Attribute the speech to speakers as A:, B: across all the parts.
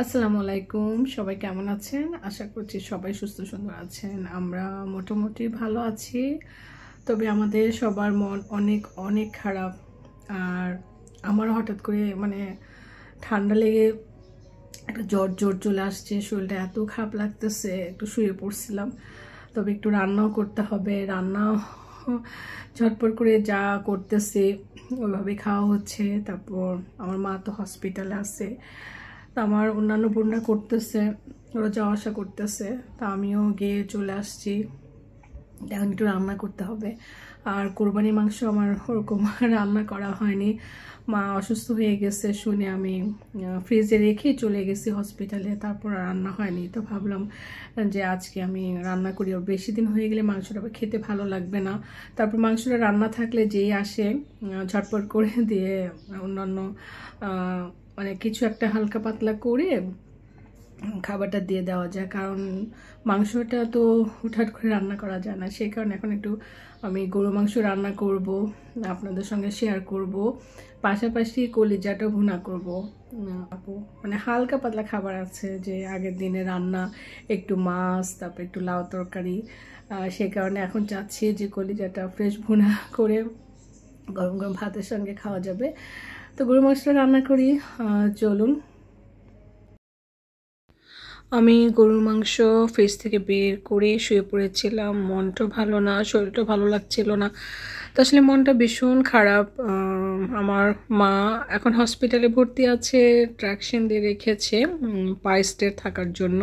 A: আসসালামু আলাইকুম, সবাই কেমন আছেন? আশা করছি সবাই সুস্থ সুন্দর আছেন। আমরা মোটামুটি ভালো আছি, তবে আমাদের সবার মন অনেক অনেক খারাপ। আর আমার হঠাৎ করে ঠান্ডা লেগে একটা জ্বর জ্বর চলে আসছে, শরীরটা এত খারাপ লাগতেছে। একটু শুয়ে পড়ছিলাম, তবে একটু রান্নাও করতে হবে। রান্না ঝটপট করে যা করতেছে ওইভাবে খাওয়া হচ্ছে। তারপর আমার মা তো হসপিটালে আছে, তা আমার অন্যান্য বোনরা করতেছে, ওরা যাওয়া আসা করতেছে, তা আমিও গিয়ে চলে আসছি। এখন একটু রান্না করতে হবে। আর কোরবানি মাংস আমার ওরকম রান্না করা হয়নি। মা অসুস্থ হয়ে গেছে শুনে আমি ফ্রিজে রেখে চলে গেছি হসপিটালে, তারপর রান্না হয়নি। তো ভাবলাম যে আজকে আমি রান্না করি। বেশি দিন হয়ে গেলে মাংসটা খেতে ভালো লাগবে না। তারপর মাংসটা রান্না থাকলে যেই আসে ঝটপট করে দিয়ে অন্যান্য কিছু একটা হালকা পাতলা করে খাবারটা দিয়ে দেওয়া যায়, কারণ মাংসটা তো হুটহাট করে রান্না করা যায় না। সেই কারণে এখন একটু আমি গরু মাংস রান্না করব, আপনাদের সঙ্গে শেয়ার করব। পাশাপাশি কলিজাটা ভুনা করব। হালকা পাতলা খাবার আছে, যে আগের দিনে রান্না, একটু মাছ, তারপর একটু লাউ তরকারি। সেই কারণে এখন চাচ্ছি যে কলিজাটা ফ্রেশ ভুনা করে গরম গরম ভাতের সঙ্গে খাওয়া যাবে। তো গরু মাংসটা রান্না করি, চলুন। আমি গরুর মাংস ফ্রিজ থেকে বের করে শুয়ে পড়েছিলাম। মনটা ভালো না, শরীরটা ভালো লাগছিল না। তো আসলে মনটা ভীষণ খারাপ। আমার মা এখন হসপিটালে ভর্তি আছে, ট্রাকশন দিয়ে রেখেছে পাইস্টের থাকার জন্য।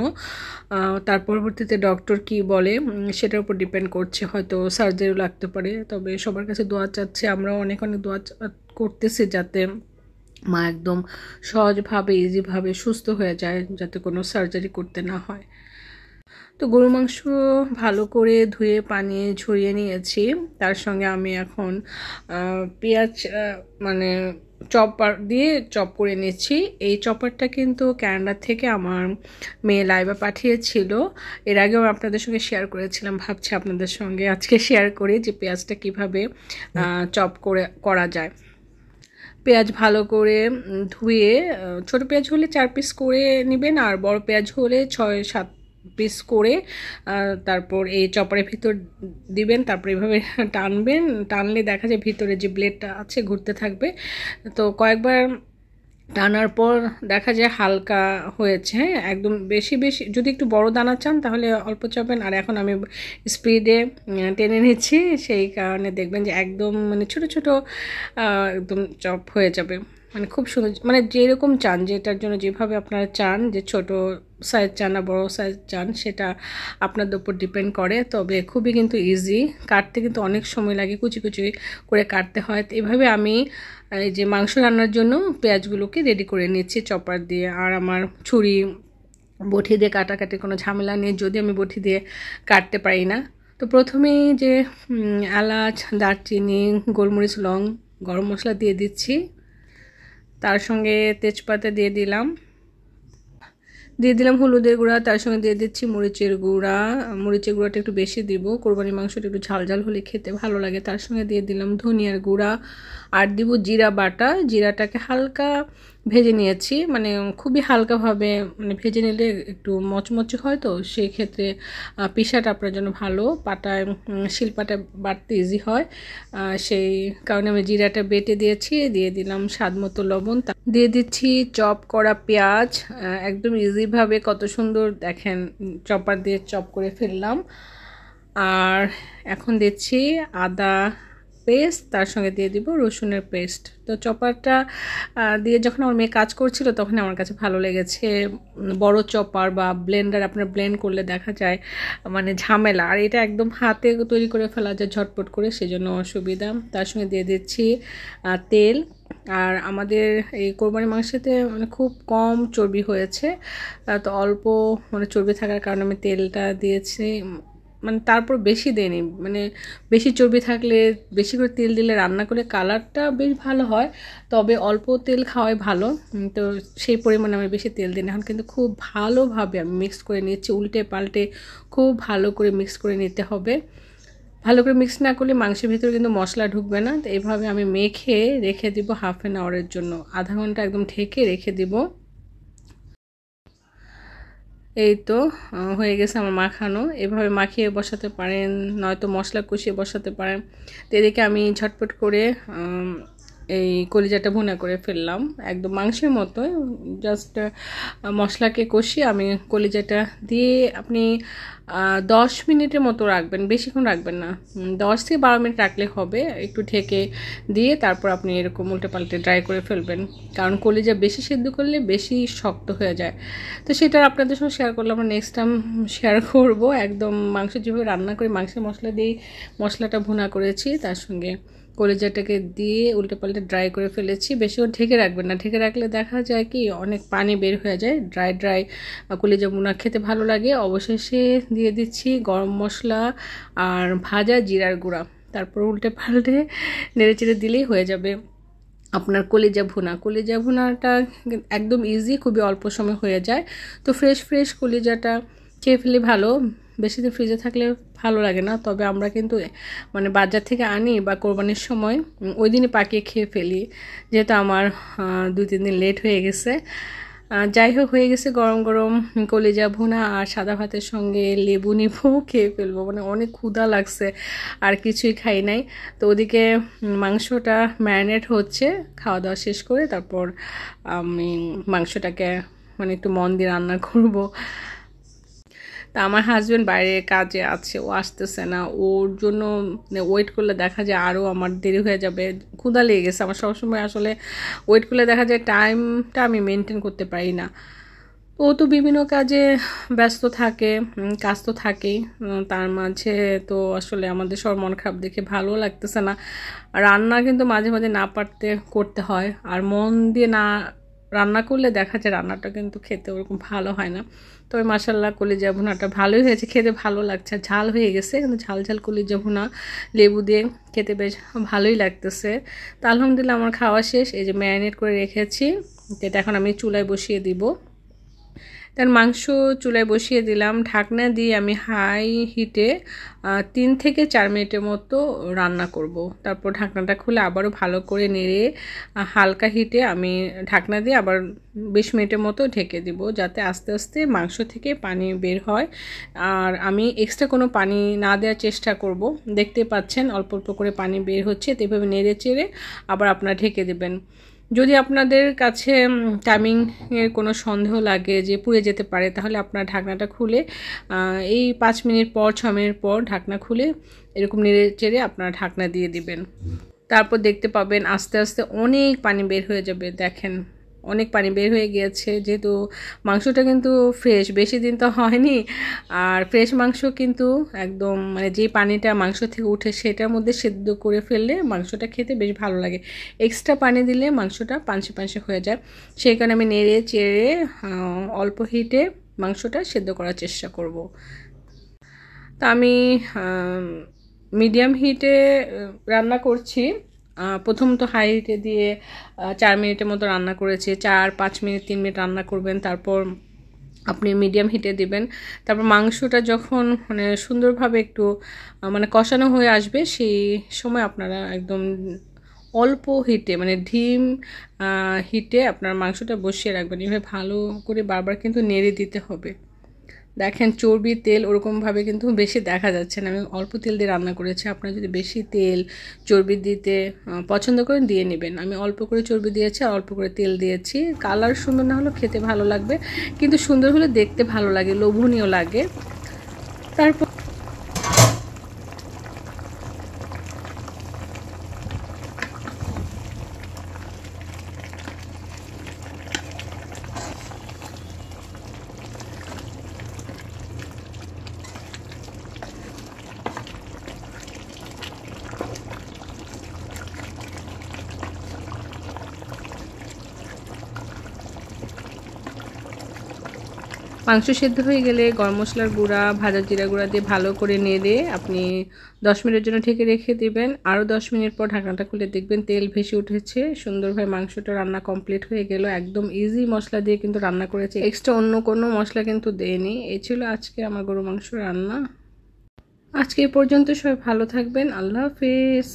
A: তার পরবর্তীতে ডক্টর কি বলে সেটার উপর ডিপেন্ড করছে, হয়তো সার্জারিও লাগতে পারে। তবে সবার কাছে দোয়া চাচ্ছে, আমরাও অনেক অনেক দোয়া করতেছি যাতে মা একদম সহজভাবে ইজিভাবে সুস্থ হয়ে যায়, যাতে কোনো সার্জারি করতে না হয়। তো গরু মাংস ভালো করে ধুয়ে পানি ঝরিয়ে নিয়েছি। তার সঙ্গে আমি এখন পেঁয়াজ চপার দিয়ে চপ করে নিচ্ছি। এই চপারটা কিন্তু ক্যানাডা থেকে আমার মেয়ে লাইবা পাঠিয়েছিল। এর আগেও আপনাদের সঙ্গে শেয়ার করেছিলাম, ভাবছি আপনাদের সঙ্গে আজকে শেয়ার করি যে পেঁয়াজটা কিভাবে চপ করা যায়। পেঁয়াজ ভালো করে ধুয়ে, ছোট পেঁয়াজ হলে 4 পিস করে নেবেন, আর বড় পেঁয়াজ হলে 6-7 পিস করে তারপর এই চপারের ভিতর দিবেন। তারপর এইভাবে টানবেন, টানলে দেখা যায় ভিতরে যে ব্লেডটা আছে ঘুরতে থাকবে। তো কয়েকবার টানার পর দেখা যায় হালকা হয়েছে। হ্যাঁ, একদম বেশি বেশি যদি একটু বড় দানা চান তাহলে অল্প চাপেন। আর এখন আমি স্পিডে টেনে নিচ্ছি, সেই কারণে দেখবেন যে একদম ছোট ছোট একদম চপ হয়ে যাবে। খুব সুন্দর, যেরকম চান, যেটার জন্য যেভাবে আপনারা চান, যে ছোট সাইজ চান না বড় সাইজ চান, সেটা আপনাদের উপর ডিপেন্ড করে। তবে খুবই কিন্তু ইজি, কাটতে কিন্তু অনেক সময় লাগে, কুচি কুচি করে কাটতে হয়। তো এভাবে আমি এই যে মাংস রান্নার জন্য পেঁয়াজগুলোকে রেডি করে নিচ্ছি চপার দিয়ে। আর আমার ছুরি বটি দিয়ে কাটাকাটি কোনো ঝামেলা নেই, যদি আমি বটি দিয়ে কাটতে পারি না। তো প্রথমেই যে এলাচ, দারচিনি, গোলমরিচ, লং, গরম মশলা দিয়ে দিচ্ছি। তার সঙ্গে তেজপাতা দিয়ে দিলাম হলুদের গুঁড়া। তার সঙ্গে দিয়ে দিচ্ছি মরিচের গুঁড়া। মরিচের গুঁড়াটা একটু বেশি দিব, কোরবানির মাংসটা একটু ঝাল ঝাল হলে খেতে ভালো লাগে। তার সঙ্গে দিয়ে দিলাম ধনিয়ার গুঁড়া, আর দিব জিরা বাটা। জিরাটাকে হালকা ভেজে নিয়েছি, খুবই হালকাভাবে ভেজে নিলে একটু মচমচে হয়, তো সেই ক্ষেত্রে পিসাটা আপনার জন্য ভালো, পাটায় শিলপাটায় বাটতে ইজি হয়। সেই কারণে আমি জিরাটা বেটে দিয়েছি। দিয়ে দিলাম স্বাদ মতো লবণ, দিয়ে দিচ্ছি চপ করা পেঁয়াজ। একদম ইজিভাবে কত সুন্দর দেখেন চপার দিয়ে চপ করে ফেললাম। আর এখন দিচ্ছি আদা পেস্ট, তার সঙ্গে দিয়ে দিব রসুনের পেস্ট। তো চপারটা দিয়ে যখন আমার মেয়ে কাজ করছিল তখন আমার কাছে ভালো লেগেছে। বড় চপার বা ব্লেন্ডার আপনার ব্লেন্ড করলে দেখা যায় ঝামেলা, আর এটা একদম হাতে তৈরি করে ফেলা যায় ঝটপট করে, সেজন্য অসুবিধা। তার সঙ্গে দিয়ে দিচ্ছি তেল। আর আমাদের এই কোরবানির মাংসেতে খুব কম চর্বি হয়েছে, তো অল্প চর্বি থাকার কারণে আমি তেলটা দিয়েছি। তারপর বেশি দেয়নি, বেশি চর্বি থাকলে বেশি করে তেল দিলে রান্না করে কালারটা বেশ ভালো হয়, তবে অল্প তেল খাওয়াই ভালো। তো সেই পরিমাণে আমি বেশি তেল দিই না। এখন কিন্তু খুব ভালোভাবে আমি মিক্স করে নিচ্ছি, উল্টে পাল্টে খুব ভালো করে মিক্স করে নিতে হবে। ভালো করে মিক্স না করলে মাংসের ভিতরে কিন্তু মশলা ঢুকবে না। তো এইভাবে আমি মেখে রেখে দিব হাফ অ্যান আওয়ারের জন্য, আধা ঘন্টা একদম ঢেকে রেখে দিব। এই তো হয়ে গেছে আমার মাখানো। এভাবে মাখিয়ে বসাতে পারেন, নয়তো মশলা কষিয়ে বসাতে পারেন। তো এদিকে আমি ঝটপট করে এই কলিজাটা ভুনা করে ফেললাম, একদম মাংসের মতো। জাস্ট মশলাকে কষিয়ে আমি কলিজাটা দিয়ে আপনি 10 মিনিটের মতো রাখবেন, বেশিক্ষণ রাখবেন না, 10 থেকে 12 মিনিট রাখলে হবে। একটু ঢেকে দিয়ে তারপর আপনি এরকম উল্টে পাল্টে ড্রাই করে ফেলবেন, কারণ কলিজা বেশি সেদ্ধ করলে বেশি শক্ত হয়ে যায়। তো সেটা আপনাদের সঙ্গে শেয়ার করলাম, আমরা নেক্সট টাইম শেয়ার করব। একদম মাংস যেভাবে রান্না করি, মাংসের মশলা দিয়েই মশলাটা ভুনা করেছি, তার সঙ্গে কলিজাটাকে দিয়ে উল্টে পাল্টে ড্রাই করে ফেলেছি। বেশিক্ষণ ঢেকে রাখবেন না, ঢেকে রাখলে দেখা যায় কি অনেক পানি বের হয়ে যায়। ড্রাই ড্রাই কলিজা ভুনা খেতে ভালো লাগে। অবশেষে দিয়ে দিচ্ছি গরম মশলা আর ভাজা জিরার গুঁড়া, তারপর উল্টে পাল্টে নেড়ে চেড়ে দিলেই হয়ে যাবে আপনার কলিজা ভুনা। কলিজা ভুনাটা একদম ইজি, খুবই অল্প সময় হয়ে যায়। তো ফ্রেশ ফ্রেশ কলিজাটা খেয়ে ফেলে ভালো, বেশি দিন ফ্রিজে থাকলে ভালো লাগে না। তবে আমরা কিন্তু মানে বাজার থেকে আনি বা কোরবানির সময় ওই দিনই পাকিয়ে খেয়ে ফেলি, যেহেতু আমার 2-3 দিন লেট হয়ে গেছে। যাই হোক, হয়ে গেছে গরম গরম কলিজা ভুনা, আর সাদা ভাতের সঙ্গে লেবু নিবো, খেয়ে ফেলবো। মানে অনেক ক্ষুধা লাগছে, আর কিছুই খাই নাই। তো ওদিকে মাংসটা ম্যারিনেট হচ্ছে, খাওয়া দাওয়া শেষ করে তারপর আমি মাংসটাকে মানে একটু মন দিয়ে রান্না করব। তা আমার হাজব্যান্ড বাইরে কাজে আছে, ও আসতেছে না। ওর জন্য ওয়েট করলে দেখা যায় আরও আমার দেরি হয়ে যাবে, ক্ষুধা লেগে গেছে আমার। সবসময় আসলে ওয়েট করলে দেখা যায় টাইমটা আমি মেনটেন করতে পারি না। ও তো বিভিন্ন কাজে ব্যস্ত থাকে, কাজ তো থাকেই, তার মাঝে তো আসলে আমাদের সব মন খারাপ দেখে ভালো লাগতেছে না। রান্না কিন্তু মাঝে মাঝে না পারতে করতে হয়, আর মন দিয়ে না রান্না করলে দেখা যায় রান্নাটা কিন্তু খেতে ওরকম ভালো হয় না। তবে মাশাআল্লাহ কলিজা ভুনাটা ভালোই হয়েছে, খেতে ভালো লাগছে। ঝাল হয়ে গেছে, কিন্তু ঝাল ঝাল কলিজা ভুনা লেবু দিয়ে খেতে বেশ ভালোই লাগতেছে। তা আলহামদুলিল্লাহ আমার খাওয়া শেষ। এই যে ম্যারিনেট করে রেখেছি, যেটা এখন আমি চুলায় বসিয়ে দিব। তার মাংস চুলায় বসিয়ে দিলাম, ঢাকনা দিয়ে আমি হাই হিটে 3 থেকে 4 মিনিটের মতো রান্না করব। তারপর ঢাকনাটা খুলে আবারও ভালো করে নেড়ে হালকা হিটে আমি ঢাকনা দিয়ে আবার 20 মিনিটের মতো ঢেকে দিব, যাতে আস্তে আস্তে মাংস থেকে পানি বের হয়। আর আমি এক্সট্রা কোনো পানি না দেওয়ার চেষ্টা করব। দেখতে পাচ্ছেন অল্প অল্প করে পানি বের হচ্ছে, তো এভাবে নেড়ে চেড়ে আবার আপনারা ঢেকে দেবেন। যদি আপনাদের কাছে টাইমিংয়ের কোনো সন্দেহ লাগে যে পুড়ে যেতে পারে, তাহলে আপনার ঢাকনাটা খুলে এই 5 মিনিট পর 6 মিনিট পর ঢাকনা খুলে এরকম নেড়ে চেড়ে আপনারা ঢাকনা দিয়ে দিবেন। তারপর দেখতে পাবেন আস্তে আস্তে অনেক পানি বের হয়ে যাবে। দেখেন অনেক পানি বের হয়ে গিয়েছে, যেহেতু মাংসটা কিন্তু ফ্রেশ, বেশি দিন তো হয়নি। আর ফ্রেশ মাংস কিন্তু একদম মানে যে পানিটা মাংস থেকে উঠে সেটার মধ্যে সেদ্ধ করে ফেললে মাংসটা খেতে বেশ ভালো লাগে। এক্সট্রা পানি দিলে মাংসটা পানসে পানসে হয়ে যায়। সেই কারণে আমি নেড়ে চেড়ে অল্প হিটে মাংসটা সেদ্ধ করার চেষ্টা করব। তা আমি মিডিয়াম হিটে রান্না করছি। প্রথম তো হাই হিটে দিয়ে 4 মিনিটের মতো রান্না করেছি। 4-5 মিনিট 3 মিনিট রান্না করবেন, তারপর আপনি মিডিয়াম হিটে দিবেন। তারপর মাংসটা যখন মানে সুন্দরভাবে একটু মানে কষানো হয়ে আসবে, সেই সময় আপনারা একদম অল্প হিটে মানে ধিম হিটে আপনার মাংসটা বসিয়ে রাখবেন। এভাবে ভালো করে বারবার কিন্তু নেড়ে দিতে হবে। দেখেন চর্বি তেল ওরকমভাবে কিন্তু বেশি দেখা যাচ্ছে না, আমি অল্প তেল দিয়ে রান্না করেছি। আপনারা যদি বেশি তেল চর্বি দিতে পছন্দ করেন দিয়ে নেবেন। আমি অল্প করে চর্বি দিয়েছি আর অল্প করে তেল দিয়েছি। কালার সুন্দর না হলেও খেতে ভালো লাগবে, কিন্তু সুন্দর হলে দেখতে ভালো লাগে, লোভনীয় লাগে। তারপর মাংস সেদ্ধ হয়ে গেলে গরম মশলার গুঁড়া, ভাজা জিরা গুঁড়া দিয়ে ভালো করে নেড়ে আপনি 10 মিনিটের জন্য ঢেকে রেখে দিবেন। আরও 10 মিনিট পর ঢাকনাটা খুলে দেখবেন তেল ভেসে উঠেছে, সুন্দরভাবে মাংসটা রান্না কমপ্লিট হয়ে গেল। একদম ইজি মশলা দিয়ে কিন্তু রান্না করেছি, এক্সট্রা অন্য কোনো মশলা কিন্তু দেয়নি। এই ছিল আজকে আমার গরু মাংস রান্না। আজকে এই পর্যন্ত, সবাই ভালো থাকবেন, আল্লাহ হাফেজ।